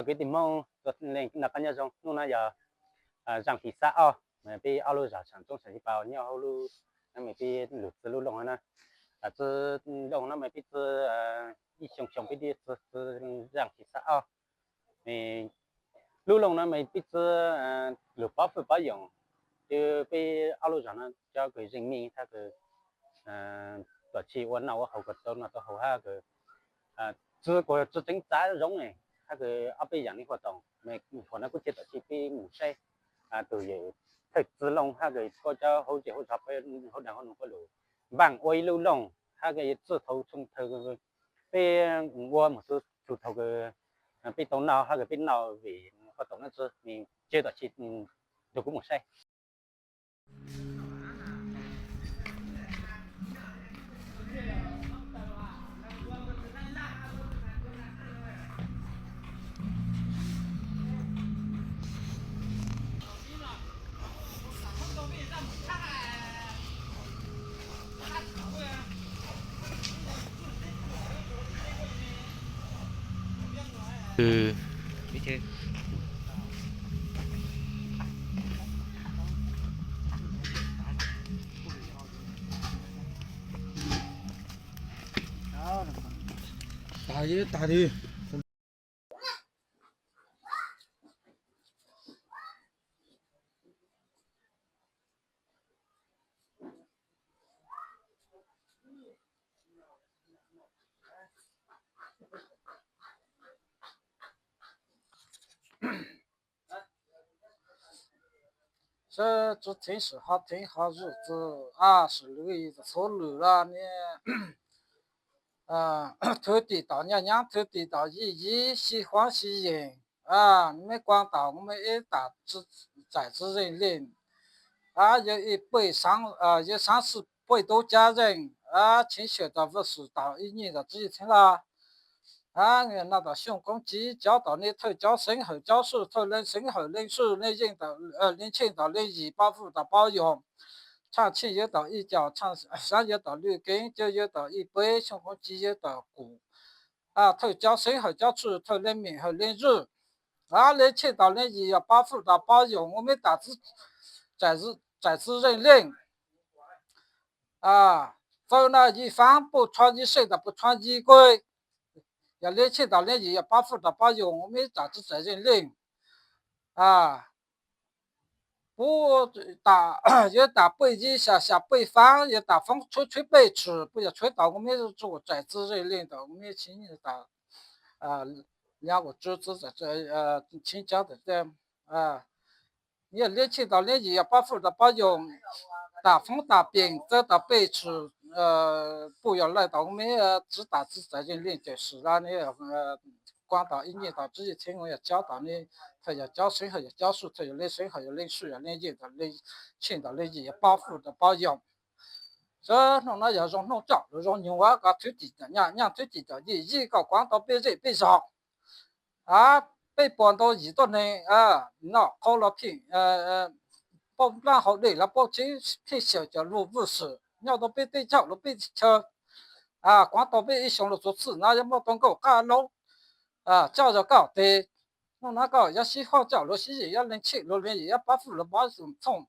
cái tìm mong lên là cái nhà trong lúc này giờ rằng thị xã mà bị alo giả sản trong sản phẩm nhau lu mình bị lụt lu lồng na từ lồng nó mình bị từ đi xong xong bị đi từ rằng thị xã thì lu lồng nó mình bị từ lụt bắp phải dùng thì bị alo giả nó cho cái rừng mình它个短期我那我好个都那都好下个这个这整扎种呢，它个阿贝养的活动，没可能不接到去被母晒都有，它自弄它个个叫好似好差别好两个弄个路，帮威路弄，它个自头从头个被我们是出头个被动脑，它个被脑为活动那是你接到去都不母晒。biết chưa打的。这天是好天好日子26月初6了呢，土地到娘娘，土地到爷爷，喜欢喜人你们广大我们一大在职人员有有30倍多家人请学到50到1年的职称了拿到熊公鸡交到你头交生后交数头能生后能数能人到能钱到能医保护到保用。长期有到1角，长3有到6根，9有到1倍，熊公鸡有到5头交生后交出头能命后能乳能钱到能医要保护到保用。我们大致在职人员走了一方不穿衣水的不穿衣柜。要能钱到能医要保护到保用，我们大致责任人不打要打北极下北方，要打风吹北去，不要吹到我们做在职人员的，我们请你打2个侄子在这请教的这你要能钱到能医要保护到保用，打风打冰走到北去不要来到我们自打自责任人就是了，你管到1年到这些钱我要交到你。他要交税后要交税，他要领税后要领税，要领钱到领钱到领钱，保护的保养。这弄那要让弄早，让牛娃个推地的，娘推地的，一个光到被热被烧被搬到2多年那考了评报然后累了报警评小叫路不是，尿到被对照了被车光到被一上了做事，那也没当够干喽叫着搞的。弄那个要喜欢叫罗西也要能吃罗也要保护了保种从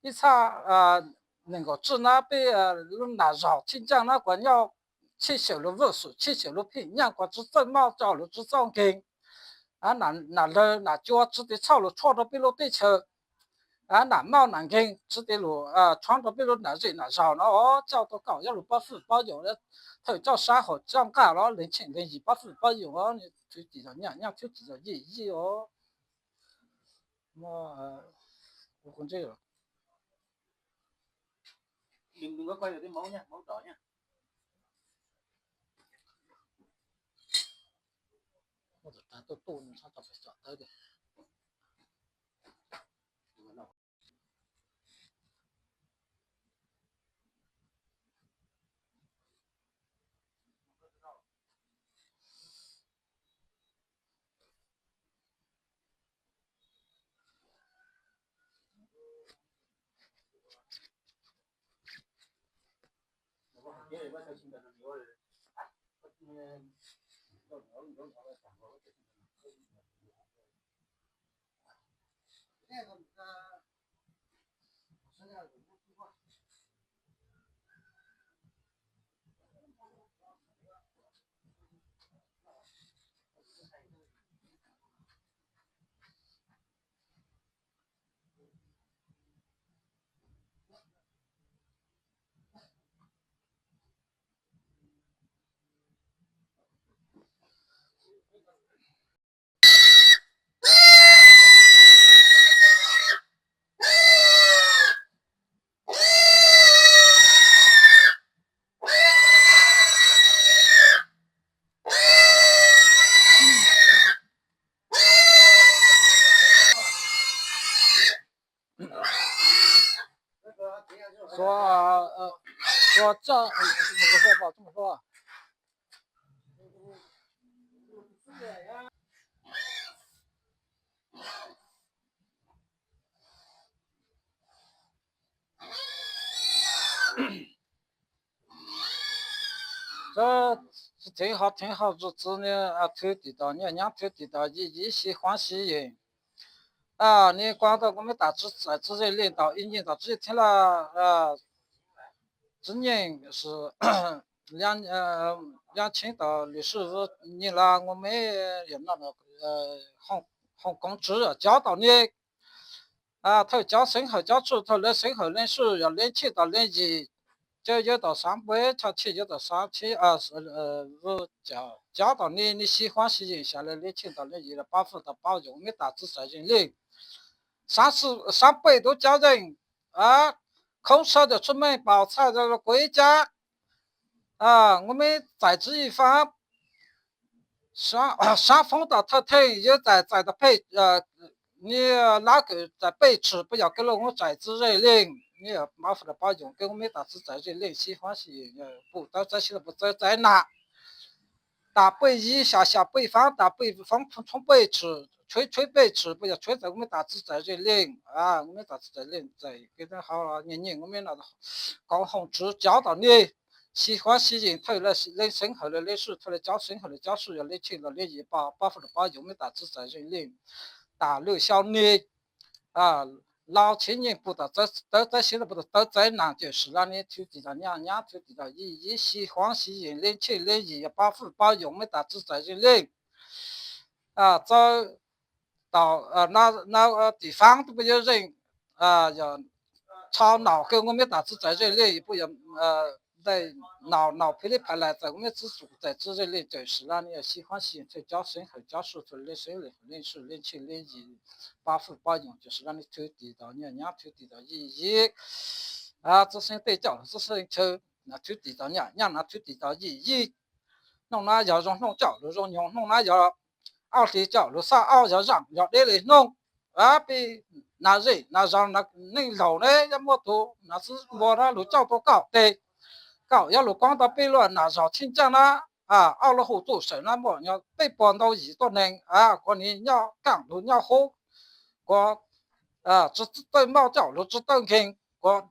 一查那个指那被那绕听讲那个要吃小了热水吃小了品两个只正毛找了只长根那脚只得炒了炒到被罗对车那毛难根只得罗穿到被罗那热那绕了叫到搞要罗保护保养了头叫3号这样干了能请能医保护保养你就记着娘就记着意义我跟这个đừng có quay được cái mẫu nha, mẫu đỏ nha. 或者咱都能上到小的的。说这怎么说吧，这么说。这挺好，挺好，日子呢推地道，娘娘推地道，一喜欢喜人你光到我们大致在这些领导引领到这听了今年是2065年了，我们也那个红工资交到你头交身后交出头来身后人数要2千到2亿。这有到300，差钱有到325交到你喜欢喜人下来2000到2亿了，8%到8亿，我们大致责任领300多家人空手的出门包菜这个国家我们在这一方上风到头疼，又在的背你哪个在背吃，不要给了我在职人领。你要麻烦的保重，给我们大致在这里喜欢是不到这些不走在哪，大北一下北方，大北方从北吃，吹北吃，不要吹在我们大致在这里我们大致在领在给他好了，年我们那个高红纸交到你，喜欢喜人头来领身后的领数，头来交身后的交数要2000到2亿8%，8%，8%，我们大致在这里大六小女老青年不到都现在不都在难，就是那里土地到娘土地到一喜欢喜人2000、2亿8%，8%，我们大致在这里走到那个地方都不有人要吵闹，跟我们大致在这里不要在闹噼里啪啦，在我们自住在这里就是那里喜欢喜人交身后交数出来身后领数2000、2亿8%，8%，就是那里土地到娘土地到1亿这是对角，这是抽那土地到娘那土地到1亿，弄那要弄角路弄那要20角路啥要让要来弄比那人那让那路呢要么多，那是我那路角多高对。搞要路光到北路那绕清江啦奥了后做手那么要北帮到一多人过年要干路要好我只对猫叫路只等看我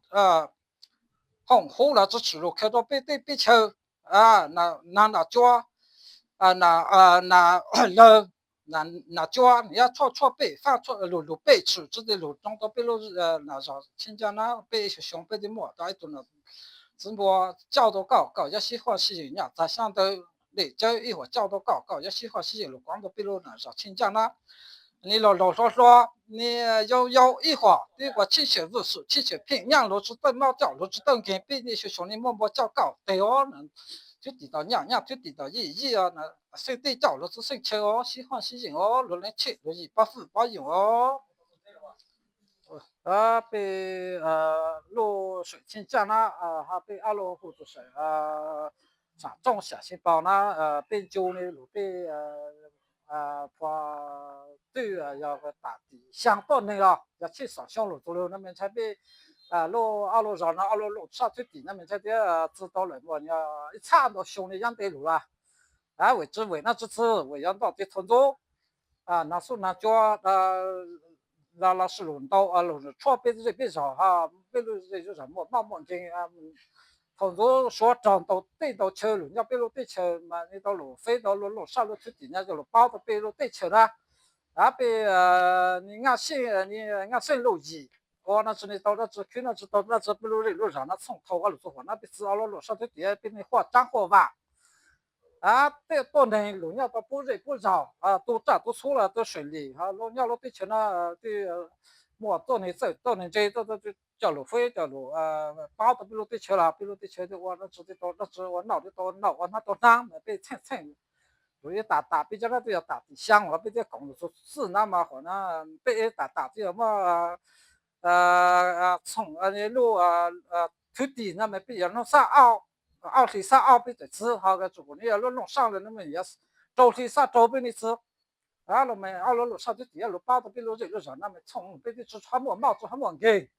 红火了只吃路开到北对北球那抓那路那抓你要错北放错路北吃这的路装到北路那绕清江那北熊北的么大一顿了。只不过叫到高也喜欢喜人呀，咱想到你这一会儿叫到高也喜欢喜人了，光到北路那上请假啦。你老说你要一会儿你我750、7平，让路子等猫叫路子等看，比你学校里默叫高对哦，就地到娘就地到1亿那谁对叫路子生气哦，喜欢喜人哦，路人7、6亿8%用哦。被路水清江啦还被阿罗湖的水上中小细胞啦被酒呢路被对要个大地相当那个要去少小路左右那边才被路阿罗绕那阿罗路上最底那边才得知道了我要一差到兄弟样对路啦为那支持为让到的同州那时候那叫那是轮到轮错别的别少别的这就什么冒进同时说长到对到车路要别路对车嘛，你到路飞到路上路去底下就路包到别路对车啦被你按线路一，我那是你到那只去那只到那只不如路上那从头个路做火那被子了路上头底下被你火涨火吧。对多年路鸟都不热不热都长都错了都顺利路鸟对前那对莫多年走多年这都叫路飞叫路包的比如对前了，比如对前的我那直接到那只我脑的到脑我那到哪没被蹭蹭。所以打比较那都要打底香我比较讲说是那么可能被打这么从那路土地那么比较弄上奥体上奥比的吃好个主你要弄上了那么也是周体上周边的吃了没路上就底下路包的比路这路上那么从被的吃穿莫帽子还莫给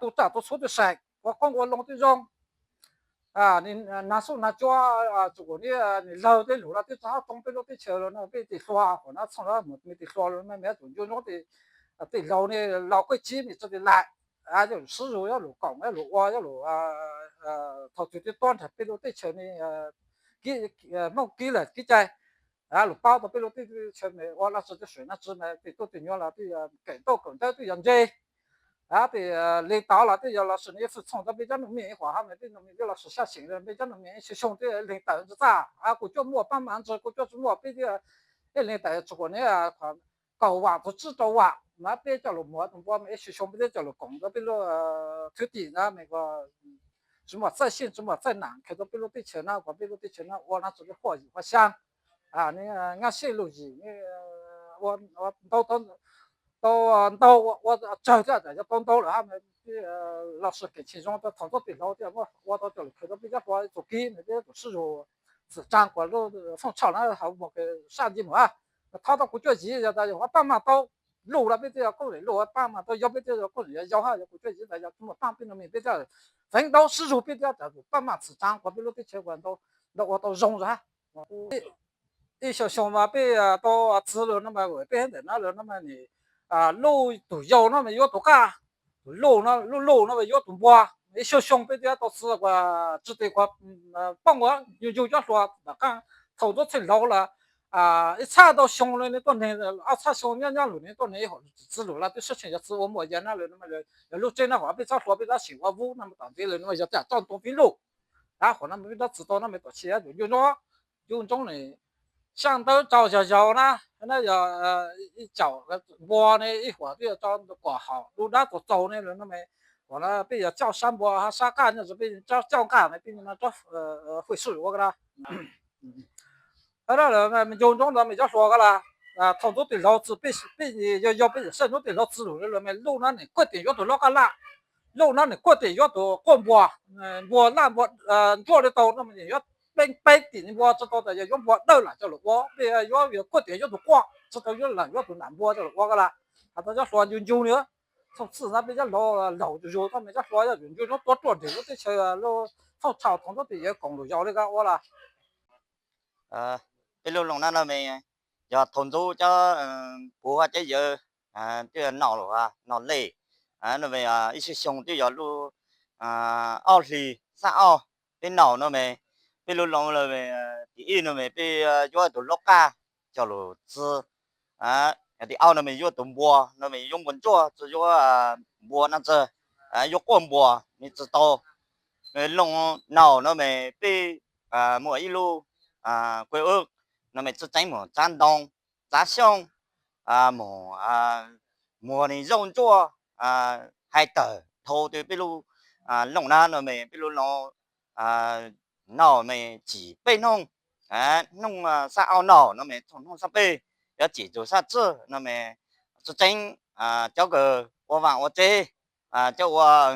都打都出的晒我讲我弄的用你拿手拿脚这个你老的路了，对咱东北路对车了，那被的刷，或那从来没的刷了，那没种就弄的对老呢老贵机你这里来就石油要路港要路挖要路头就的端着被路对车呢给弄给了给在路包的被路对车呢，我那时就水那只呢，对都对鸟了对给到更加对人家。对领导了，对老师呢是从这比较农民化，他们对农民对老师下行人比较农民是兄弟领导是咋国家没帮忙子，国家是没比的，领导这个呢搞瓦都知道瓦，那边叫了没，我们是兄弟叫了工作，比如土地那那个什么在线什么在南，看到比如对钱那，我比如对钱那，我那这个花香你按线路子，我到我走这就到了，他们老师给其中的操作比老点，我到这里看到比较多做给那边是说是张国路从厂那好么个上级嘛，他到国家级要大家我帮忙到路那边就要过来路，帮忙到要边就要过来要哈国家级大家怎么当兵的没别的，分到师傅别的帮忙吃张国比路的钱管到那我都用着。一小小嘛被到吃了那么外边的那了那么你路都要那么要多干，路那么要多多，一小小被的都是个只得个帮我有叫说那干头都成老了一查到凶了那多年查凶人路呢多年以后知路了对事情就知我莫言那了那么路这那话被他说被他喜欢屋那么当地了那么要这样当多边路可能没他知道那么多钱就用种呢。想到找小呢，那一找我呢一会儿就要找挂好，路那走呢人都没，我呢被人叫山坡还沙干，那是被人叫干的，被人叫会水我个啦，那人用中人没叫说个啦，头都对老子被要被生都对老子路了没，路那你快点要到那个啦，路那你快点要到广播，我那我做得到那么要。北点我知道的要我到了就了我，要过点要多光，知道要冷要多南波就了我个啦，他要说就呢，从市那边要老就他们要说要就多做点，我这些路从草通到底下公路要那个我啦。cái lúc lòng nó mình giờ thôn du cho bố hoa chơi giờ cái nào rồi nào lệ nó về ít sống cái giờ lu ao thì sao ao cái nào nó về cái lúc lòng là về thì nó về cái cho tụi lóc ca cho lu chứ thì ao nó về cho tụi bùa nó về dùng quần chua cho bùa nó chơi dùng quần bùa mình chỉ tao cái lòng nào nó về cái mỗi lu quê ương nó mới tránh một战斗杂项mùa này rong chua hai tờ thâu từ bây lu lồng na nó mới bây lu nó mới chỉ bên nông nông sa ao nó mới thằng nông sa bê要chỉ做啥子nó mới tránh cho cái 我往我这叫我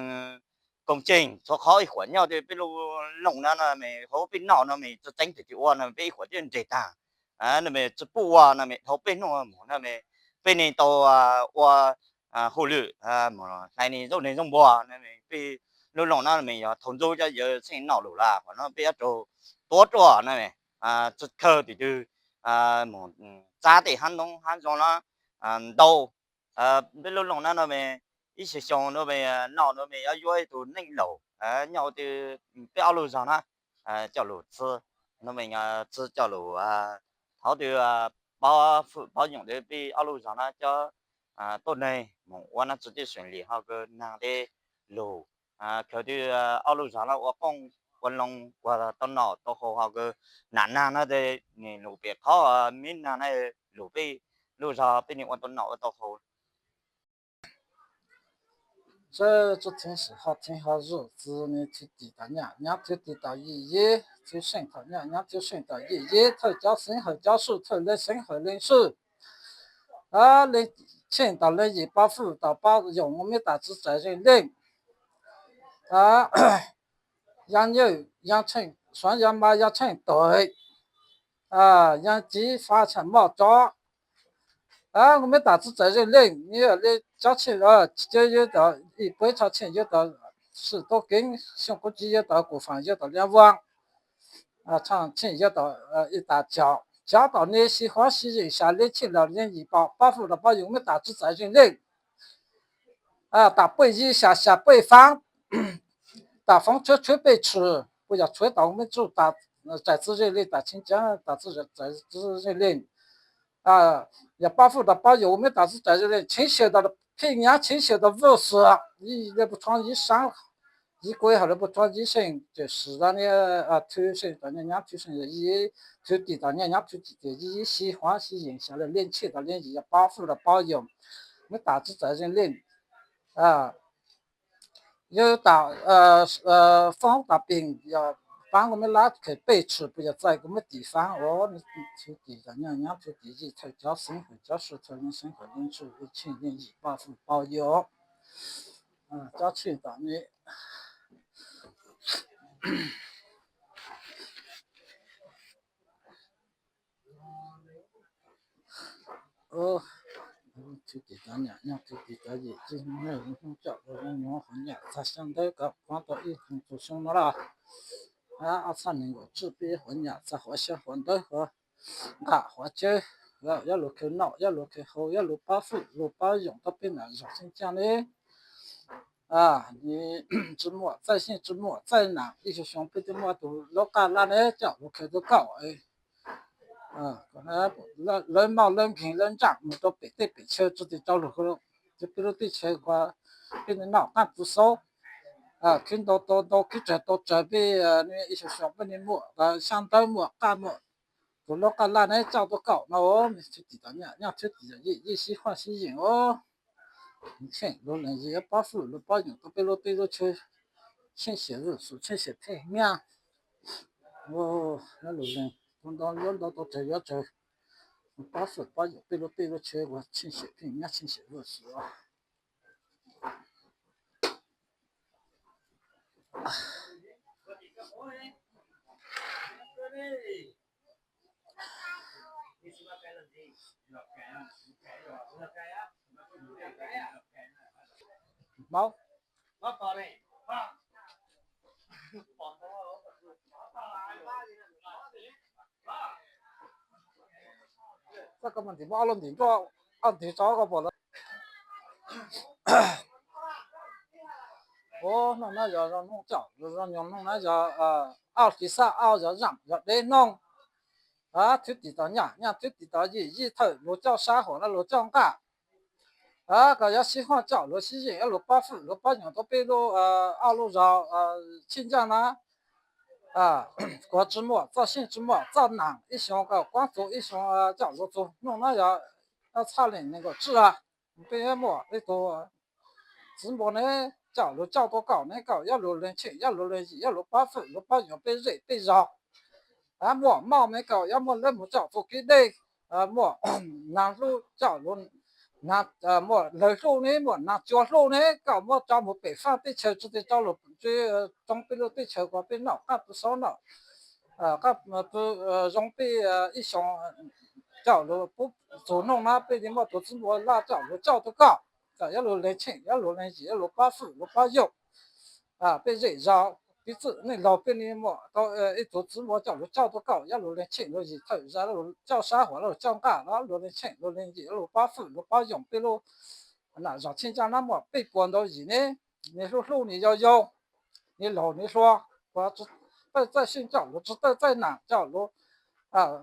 công trình cho khó一会nhau thì bây lu lồng na nó mới hố bên nào nó mới tránh thì chịu nó bị hội chuyện gì ta nó mới chỉ bu nó mới hố bên nó mới bên này tàu hồ lự mà này dâu này dâu bò nó mới bị lu lồng na mới thôn dâu cho giờ sinh nào đủ là nó bị cho tốt rồi nó mới chút khờ thì từ một giá thì hắn đông hắn cho nó đâu bây lu lồng na nó mới ít sử dụng nó về nào nó về ở dưới tụ ninh lẩu nhau từ béo lù sao nó cho lù吃nó mình吃cho lù tháo từ 包用的被奥路上那叫多内我那直接选里好个那的路可的奥路上那我讲我弄我到哪都好好个难那的你路边靠民那路被路上被你我到哪都好。这挺是好，挺好日子呢，挺地道伢挺地道爷爷，挺顺口伢挺顺道爷爷，头教生后教书，头来生后来书。来青岛来一把辅导把用我们大致责任领养牛养成双养马养成对养鸡发成毛抓我们大致责任领你要来交钱就有到100块钱有到10多斤，小估计有到股份有到2万长钱有到一大交。交到那些欢喜人下来请了人一包，把辅导把我们大致责任领打背一下下背方，打风吹背吃，不要吹到我们就打在自这里打清江，打自在自这里要把辅导把我们打自在这里清洗到了平阳清洗到50，你也不穿衣裳。衣柜后来不穿衣裳，就是让你推身到人家推身一推地到人家推地的，一喜欢喜影下来练气到练也保护了保养，我大致在这练有放大饼要把我们拉开背吃，不要在我们地方你推地的人家推地一头叫生活叫石头人生活人出一千人一保护保养叫去到你。推地到伢推地到也就没有人叫我们用好伢，他相对个光到一分就行了才能够治病好伢，才好些混的和或者要路去闹，要路去好，要路保护，路保用到变难肉身讲的你之末在线之末在哪一些兄弟的末都老干那呢叫路去都高人貌人品人长都别对别车自己找路去了，就比如对车话，别人脑干不熟看到去这边那一些小不的末相当末干末。不老干那呢找都高，那我们去地道伢去地道也喜欢喜人你看路人也保护路保养都被路对路去欠些日数欠些太命那路人碰到用到都这样走保护保养被路对路去我欠些太命欠些日数猫这个问题不按定做，按题找个不了。那要让弄叫，让弄那叫23要让来弄推地道伢推地道一头路叫啥好那路叫干个要喜欢叫路喜人路保护路保养都被路路上新疆呢国之末造新之末造南一箱个光走一箱叫路走弄那要差点那个治别么那个之末呢叫路叫多高那高要路人轻要路人易要路保护路保养被热被绕么毛没高要么人不叫做给的么南路叫路那么来路呢么那叫路呢搞么找么北方对车子的找路最装备路对车过被闹不少闹不容易一箱叫路不走弄那被你么都是我那叫路叫得高要路人轻要路人易要路保护路保养被热绕彼此那老百姓么到一组织么叫路叫得高要路人轻路易头然后叫啥话路叫干然后路人轻路人易路保护路保养被路那让亲家那么被关到以内你说路你要用你老你说我知在新叫路知道在哪叫路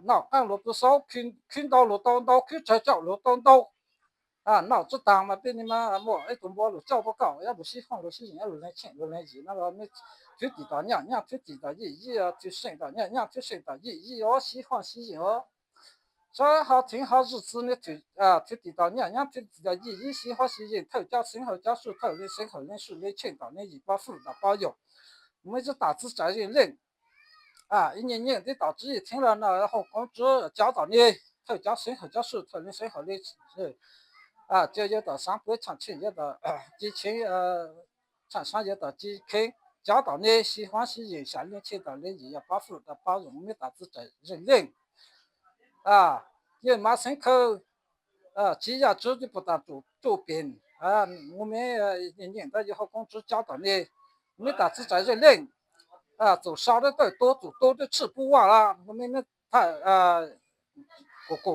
闹干路不少，看到路当道，看才叫路当道。闹这当嘛，被你们莫一种路叫不高，要不喜欢路是人，路来钱，路来钱，那个没推地到娘推地到一啊，推升到娘推升到一哦，喜欢喜人哦。这好挺好日子呢，推地到娘推地到一喜欢喜人，头家身后家属头的身后人数的钱到那一把辅导包邮，我们这大致责任人。一年年的导致一听了呢，然后工资交到你头家身后家属头的身后的就有的上不产钱，有的几千厂商有的几千，交到你喜欢喜人下年钱到你也要保护的包容，没大致责任人。有马牲口鸡鸭猪的不当做兵我们一年的以后工资交到你，没大致责任人。走少的都多，走多的吃不完了。我们个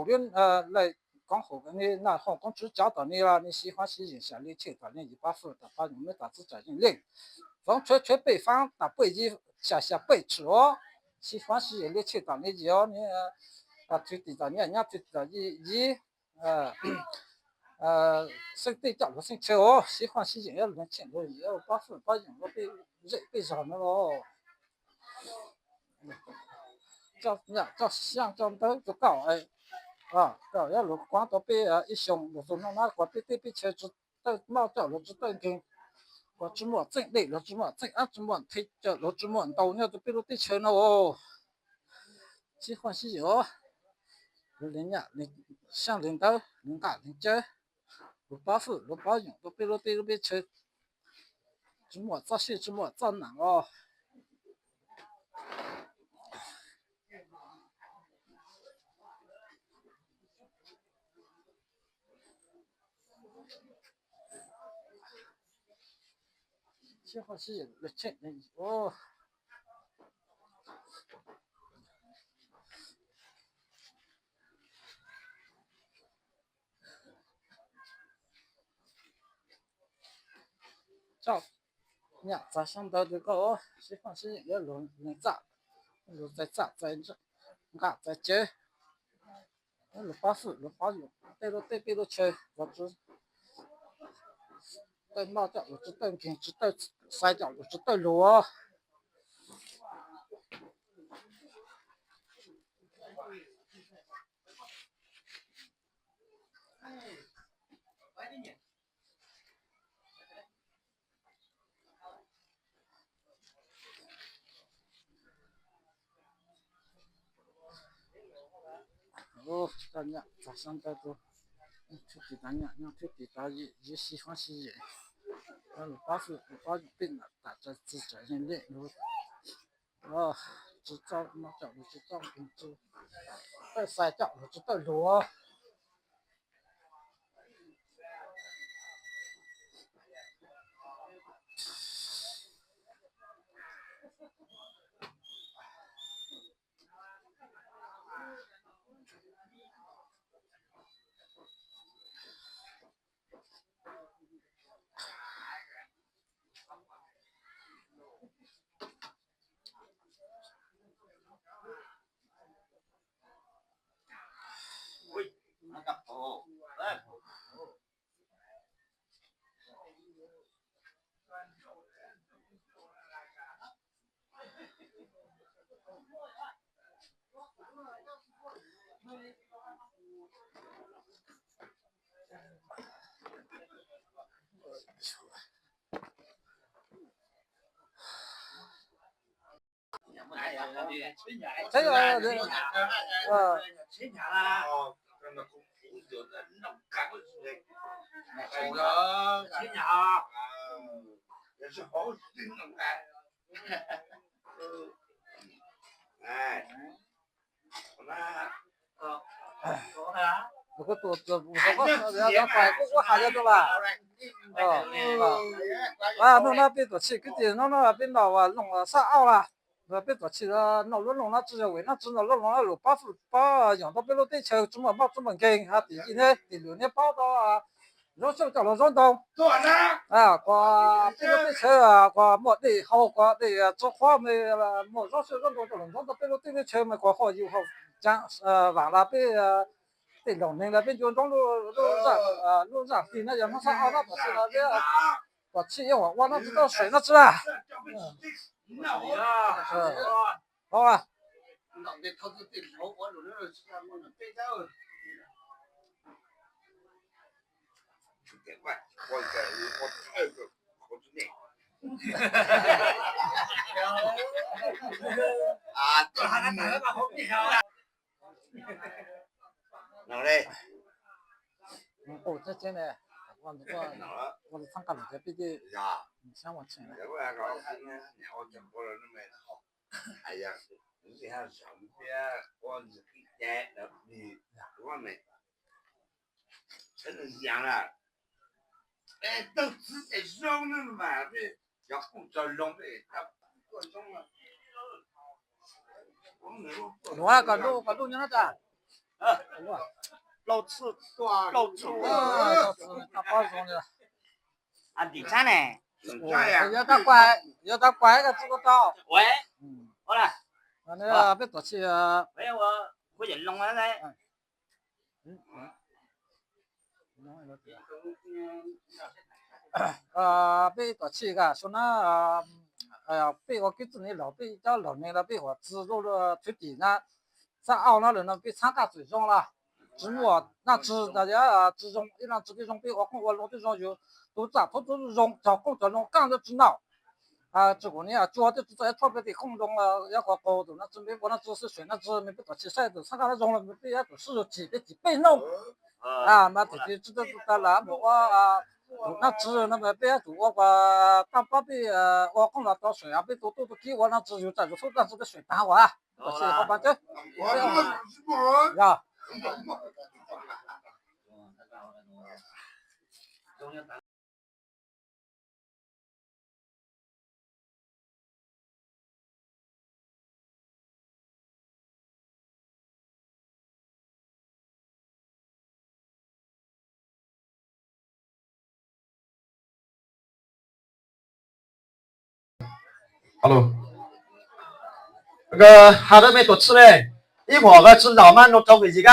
人来讲好的，你那好工资交到你了，你喜欢喜人下你钱到你一把辅导把我们大致责任人。风吹吹北方，打北极下北吃哦，喜欢喜人的钱到你就要你推地到你推地到一生对角落生车哦，喜欢喜人要人钱多，也要把辅导用了被上了咯。叫乡长都就搞搞要路光都被一熊，我说那我被车子都冒掉了，只等跟我怎么整累了怎么整怎么推着了怎么到那都被路对车了哦，喜欢是有，人家像领导领导领教，路保护路保养都被路对路被车，怎么造事怎么造难哦。喜欢是有钱人哦。照咱想到这个哦，喜欢是要轮炸，轮在炸在这，在这，轮把水轮把油，对路车，我只对冒掉，我只对平，只对塞掉，我只对路哦。咱想到都，出去咱出去咱也喜欢是人，把水把油变了，大家自责任的只照冒掉，只照平，只对塞掉，只对路哦。这个也是好事情如果多这50块，要快过还要多吧？弄那边多去，弄那边弄啥奥啦？那边多去弄那只要为那只弄路把用到边路对车怎么冒这么紧？第一呢，第二呢，报道绕手叫了绕道。挂边路对车挂莫的好挂的做花没莫绕手绕道就能绕到边路对车没挂好以后。讲往那边被农民那边就弄路上地那叫弄啥那不是那边我去一会儿我那知道水那知啊，好啊。哪嘞？哦，这真的，我那个我是参加那个比的，呀，想我钱了。要不然搞今天我讲过了那么好，哎呀，你看上边我是给带的你我们真是这样了，哎，都自己弄的嘛，别要顾着弄的，他不弄了。弄啊个弄你那咋？老吃啊，大包装的。啊，第三呢？要他乖个知道到。喂，好了，那个别多去啊。喂，我回去弄了噻。别多去个，说那哎呀，被我给子你老被叫老年了，被我知道了推底呢，在澳那人呢被参加最终了。直播那直大家之中，一让直接中被我看我老对上就都咋都是中，找工作中干着直闹。结果呢，主要就是在特别的空中要搞高度，那准备我那只是选那只没被多起赛的，参加那种了没被都是几倍弄。那这知道了，我那只那么被我当把被我看到到水啊，被都给我那只有在这头但是个水打我啊，我去好吧这。呀。Hello， 那个还在没多吃嘞，一会儿个吃老慢弄找回去个，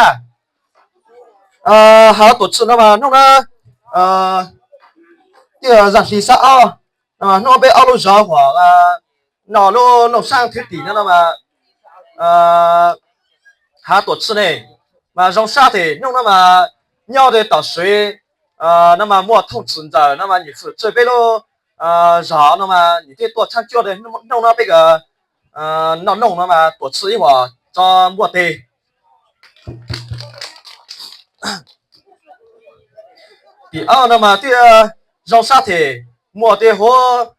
还要多吃那么弄了，这个让西沙啊，弄被奥路热火脑路弄上腿底了嘛，还多吃嘞，嘛用沙的弄那么尿的倒水，那么莫痛吃的，那么你是这边喽。热那么你得多参教的弄到这个弄了嘛，多吃一会儿再抹的。第二那么这个用沙铁抹的和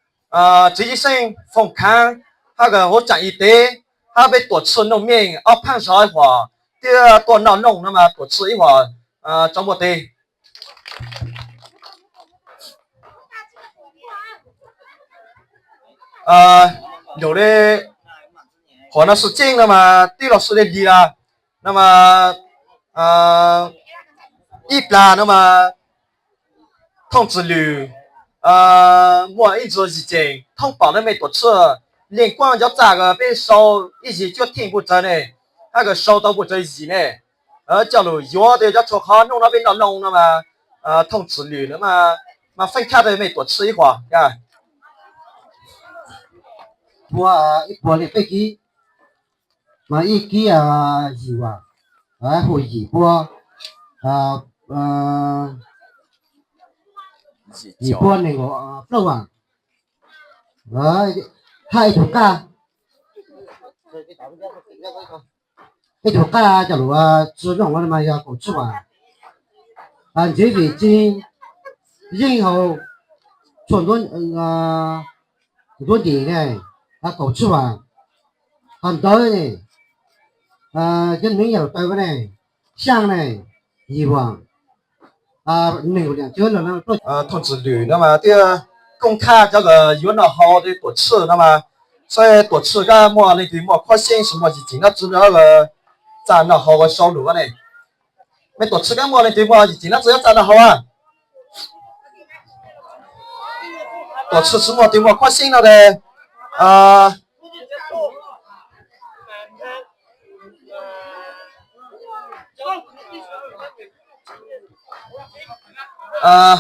这一身风干，那个我讲一堆，还被多吃弄面胖烧一会儿，第二多弄那么多吃一会儿再抹的。有的可能是近的嘛，对老师的理啊，那么一般那么通知率我一直已经通报的没多次，连光要咋个被收一起就听不着呢，那个收都不着一呢，假如有的要做好弄那边要弄了嘛，通知率了嘛分开的没多吃一会儿啊。我一波的飞机，嘛一机二万，和二波二波那个六万，还一头cá，一头cá假如只用我的嘛要够吃完，这已经任后传多多年呢。狗吃完，很多呢，跟没有对不呢，像呢，以往那个两就那通知率那么这个公开这个有那好的多吃那么，所以多吃个么那个么开心什么事情，那知道个赚那好个收入呢，没多吃个么那个么事情，那只要赚那好啊，多吃什么对么开心了的。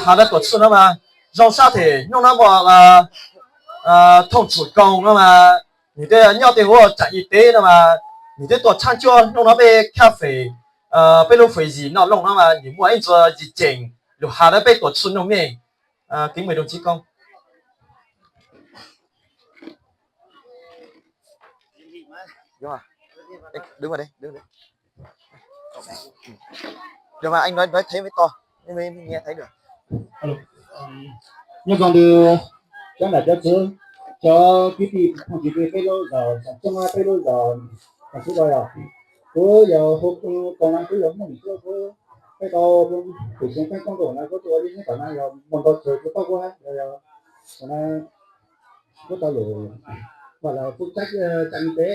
还在多次那么让沙体弄那么通子宫那么你的尿的话长一堆那么你的多参照弄那杯咖啡被路飞机那弄那么你摸一只一整就还在被多次弄面给每种提供。Đúng rồi. Đứng vào đây, đứng đây. Được mà anh nói thấy mới to, mới nghe thấy được. Nhưng còn điều chắc là cho cái gì không chỉ về cái lô rồi trong cái lô rồi là số rồi cứ giờ hôm còn ăn cứ giống mình cứ cái to thì xem cái con đồ này cóตัวนี้còn ăn rồi mình có chơi có to quá rồi còn ăn có to rồi hoặc là phụ trách trạm y tế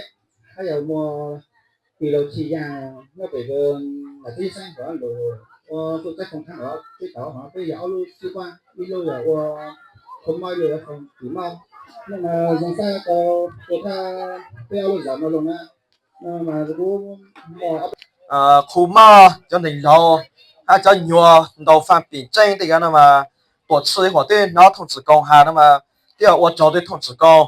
hay là mua thì đầu chỉ nó phải là cái sang của anh rồi phụ trách phòng khám ở cái tàu họ cái giáo luôn sư quan đi lâu rồi không mai được không chỉ mau nhưng mà dòng xe có ta theo luôn giảm nó luôn á mà cũng khu ma cho nên lâu hay cho nhiều đầu phạm bị tranh thì cái mà tổ chức hoạt động nó thông chỉ công hà mà điều tôi cho tôi thông chỉ công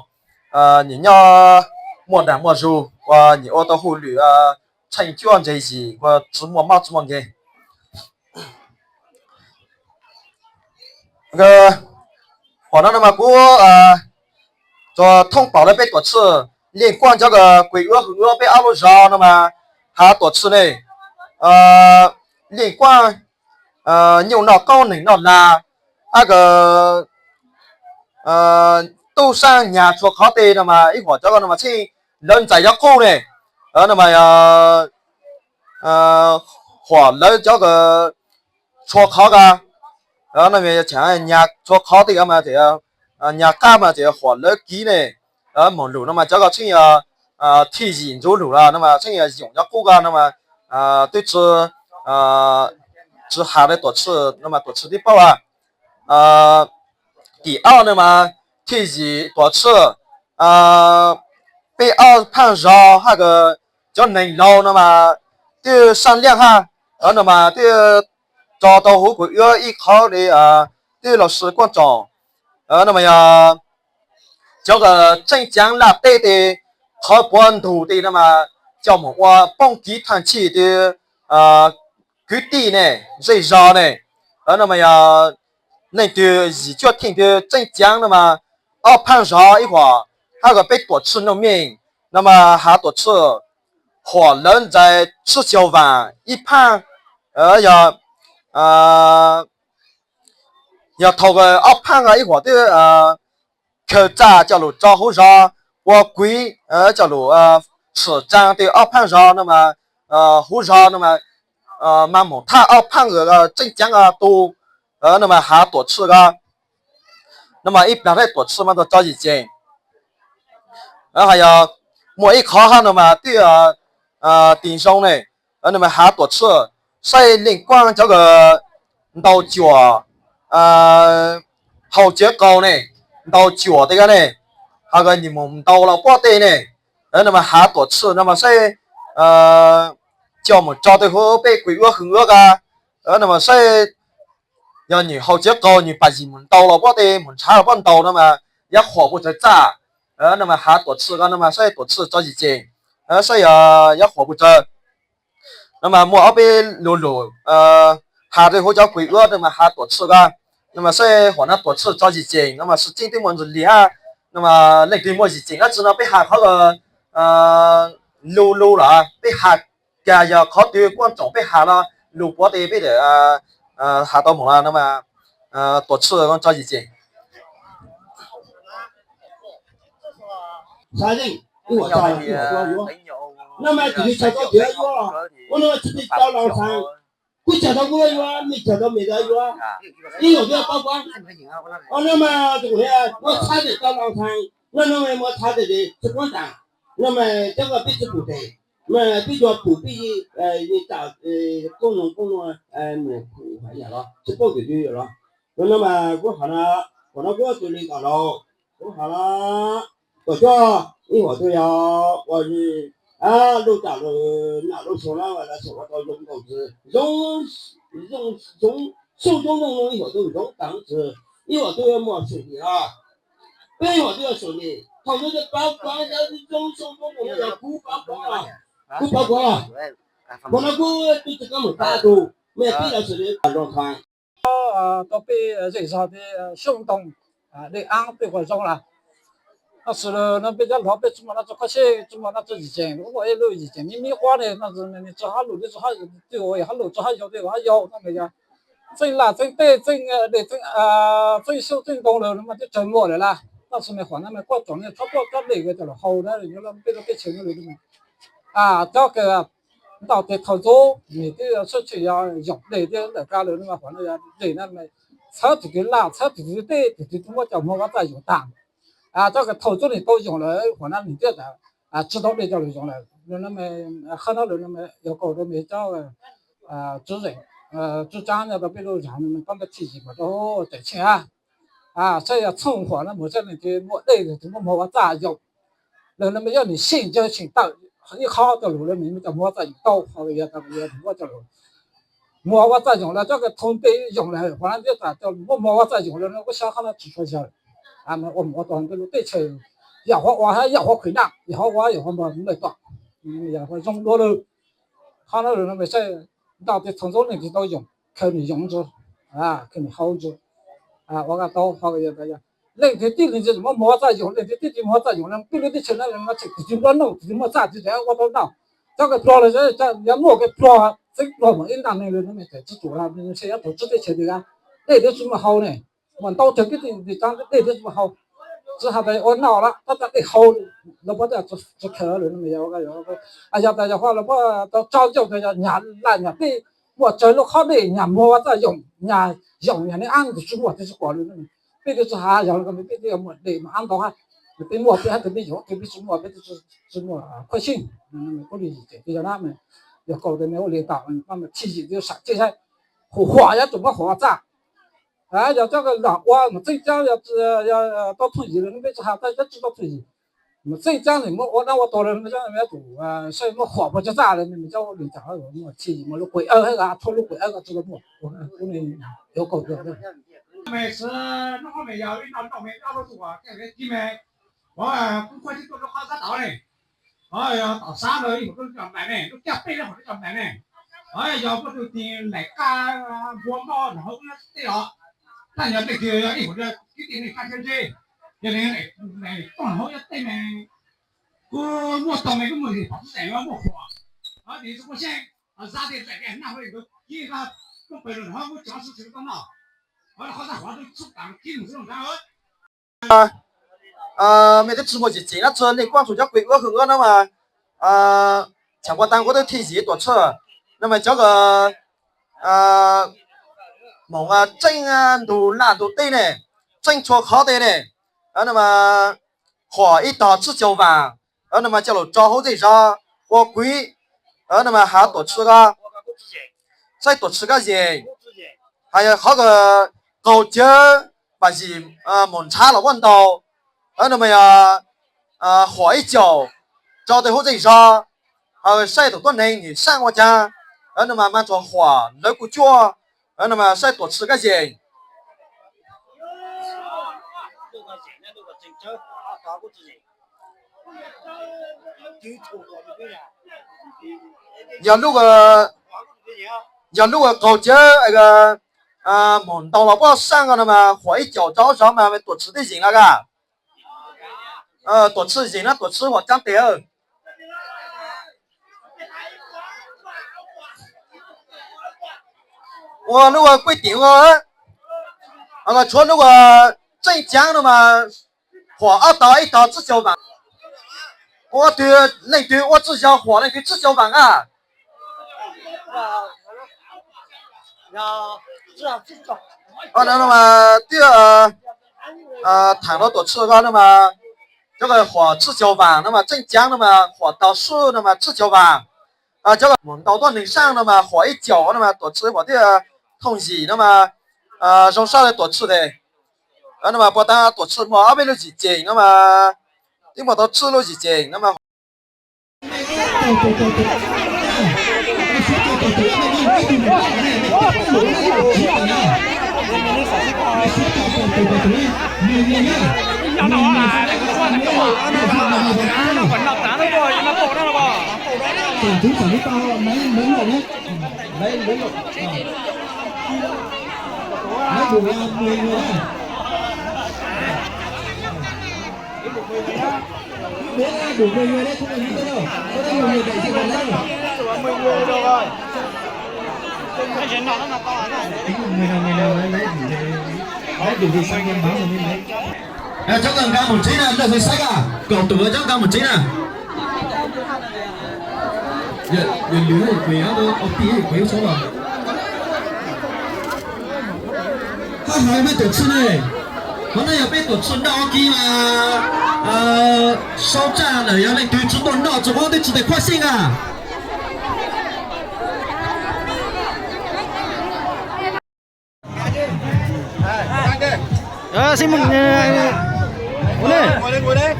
nhìn nhau mua đàn mua dù và nhìn ô tô hồ lửa thành chuyện gì và chỉ mua mau chỉ mua cái hoạt động mà cũng cho thông báo lại bên tổ chức liên quan cho cái quỹ hướng bên alo giờ nó mà hà tổ chức này liên quan nhiều nó con này nó là tu sang nhà chùa khó tê nó mà ít hoạt cho con nó mà chi lớn chạy cho cô này nó mà hoạt lớn cho cái chùa khó cả nó mà chẳng nhà chùa khó thì mà thì nhà ca mà thì hoạt lớn ký này một lũ nó mà cho cái chi thi gì chỗ lũ là nó mà chi dùng cho cô cả nó mà tôi只下来多次，那么多次的报第二呢嘛，提及多次被判饶那个叫能饶那么就商量哈，那么就找到后个月一考的对老师观众，那么呀，这个镇江那带的考本土的那么叫我们蹦极团体的quyết định này dây dò này那么呀那个以就听的镇江那么判饶一会儿那个被多次弄命那么还多次火人在吃小饭一判要投个判一会儿的口罩叫做招呼上我归叫做市长的判饶那么胡饶那么mà một thà phang ở trên trang tu nó mà hạ tổ chức nó mà ít là cái tổ chức mà nó cho gì chứ hay mỗi ít khó khăn nó mà đi tiền sông này nó mà hạ tổ chức xây liên quan cho cái đầu chùa hậu chế cầu này đầu chùa đây cái này hay cái gì mà đầu là bao tê này nó mà hạ tổ chức nó mà xây cho một cho tôi hô bé quỷ ước hứng ước nó mà xây giờ nhiều hậu chế cầu nhiều bài gì muốn tàu là bao tê muốn trả là bao tàu nó mà giá khổ của trái trả nó mà hạ tổ chức nó mà xây tổ chức cho gì chứ xây giá khổ của trái nó mà mua ở bên lù lù hạ tôi hỗ trợ quỷ ước nó mà hạ tổ chức nó mà xây hoàn nó tổ chức cho gì chứ nó mà sự chính tiếng muốn gì nó mà lấy tiền mua gì chứ nó chỉ nó bị hạ khó lù lù là bị hạ cái giờ khó tiêu quan trọng bị hạ là lục bỏ đi bị để hạ到某那么多次跟着一起。xác định của trời của nó mà chỉ chờ tôi thiếu vô nó mà chỉ cho lòng sang cứ chờ tôi vui vô mình chờ tôi mình tới vô đi ở đây bao quát nó mà tụi nó xác định cho lòng sang nó mà mua xác định thì rất quan trọng nó mà chắc là biết cụ thể mà bây giờ cụ bị tạo công năng mình phải là đó sẽ bao giờ đi rồi nó mà có khả năng của nó có tụi mình cả rồi có khả năng tổ cho ý của tôi gọi gì đâu trả rồi nào đâu số nào là số tôi dùng đầu tư dùng 手中弄弄以后都用档子，一会儿都要摸水的啊，不然一会儿都要手的。好多的包光要是用手中弄要鼓包光啊，鼓包光啊，我那个对这个没大度，没必要是的乱穿。都被这啥的行动的安对我中了。那是了，那比较老百姓嘛，那做可惜，怎么那做意见？我也有意见，你没话呢，那是你做下路的做下对我也下路做下有对我有那么样。真啦，真对，真最受震动了，那么就沉默了啦。那是没换，那么过重的，差不多到那个就了，后来人家那别个别钱了的嘛。这个到底投资你这个出去要用那点那家了，那么反正要对那么车子的拉，车子的对，怎么叫我在用单。这个投资你都用了，可能你这个知道你就用了，那么很多人那么有搞的没找主任主张那个比如让你们帮个提议嘛，都挣钱所以要存活那么这里的我那个怎么我咋用，那么要你信就信到一好的路了，你们就我再用到好的也我就路。我再用了这个通被用了，反正就咋叫我再用了，那我想好了指出去了。我当个对车，要我还要我困难，以后我要没多，要我用多了，好多人那么说，到底从中你都用，看你用着看你好着我讲都好个也这样。那天地里就什么没在用，那天地没在用，那比如的钱那人嘛就乱弄，就没咋就这样我都闹，这个抓了这要摸个抓，这抓嘛应当那个那么在制作了，你谁要投资的钱的啊，那点什么好呢？我到这个你讲的那点什么好？之后的我闹了，他那好，那我在做客人没有个有个，要大家话了我到早就这样伢烂对，我这路好的伢摸在用伢用伢的按的是我这是过来的，别的是还有个别的要么的嘛按到哈，别摸别还特别用，特别是摸别的是摸快信，我的意见比较那么要搞的没有领导，那么提议就啥这些花要怎么花咋？要这个让我们浙江要到退役了，你别还大家知道退役。我浙江人我那我到了那叫那读所以我活不就咋了？你们叫我领导我提议我路鬼那个拖路鬼那个知道不？我们有搞的。每次弄好没要，领导倒霉倒了多，这个弟妹，我不快去做个好啥道嘞？哎呀，到3楼以后都叫买呢，都叫背了或者叫买呢。哎，要不就点来干广告，然后对了。但要那个一会儿给点那看进去，要来放好要对面，我倒霉个问题，不是在我花，你是我先啥的在点，那会个一个我背了，然后我讲是这个东脑，好像话都出档，基本上每个直播间进了之后，你关注叫鬼哥和我那么强国单我都提议多次，那么这个梦真都难都对呢，真错好的呢，那么花一刀吃就完，那么叫了招呼这上我贵，那么还多吃个，再多吃个人，还有好个高级把人蒙差了问到，那么呀花一脚，招的后这上，晒多多人你上我家，那么慢做花那个脚。那么再多吃个人，要如果高级那个蒙到了不上个那么花一脚招上嘛，多吃的人那个，多吃人了多吃我讲的。我如果规定说如果镇江的嘛，花2刀1刀吃小饭，我对那对我只想花那对吃小饭啊。那么第二谈到多吃个那么这个花吃小饭，那么镇江的嘛花刀4那么吃小饭这个蒙刀段能上的嘛花一脚那么多吃我的。同时，那么从上来多吃的，那么不但多吃嘛，没了几斤，那么你么都吃了几斤，那么。要闹啊！那个转的嘛，那滚到咱那个，那跑到了吧？整整整到mấy mấy một đấy, mấy một, mấy đủ 10 người đấy. Đấy đủ 10 người đấy, không cần nghĩ tới đâu. Có đây nhiều người đại diện đấy đâu. 10 người rồi. Người nào lấy đủ thì sang em báo rồi mới lấy. Trong tầng cao một tí nè, được sách à? Cậu tủ ở trong cao một tí nè. Giờ lứa thì quế đó, ông tí thì quế số rồi. Hai mấy tổ chức này, hôm nay ở bên tổ chức đó kia mà sau trả lời anh tùy chúng tôi nọ chúng tôi chỉ để khoa sinh à? Xin một ngồi đây. Cứ ngồi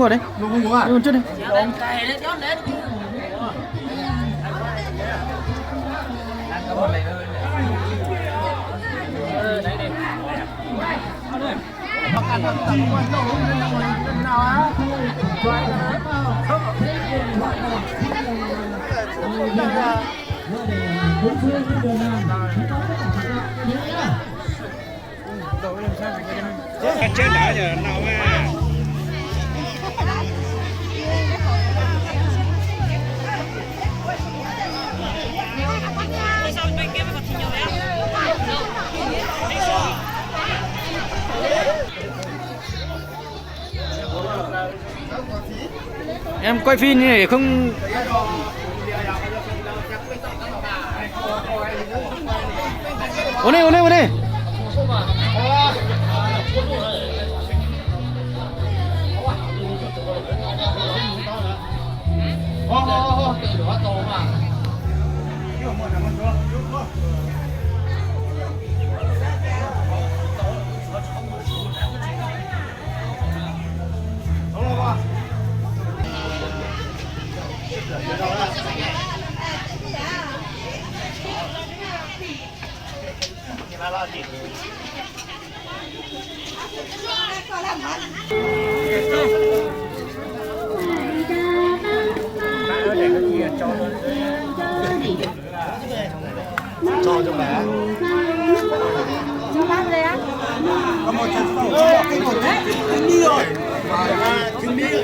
đấy. Ngồi trước đi. Chết đã giờ nào mà. Em quay phim như này để không Ổn đi. Cho bé. Cho bác đây á. Có một chân sâu. Đi rồi. Đi rồi.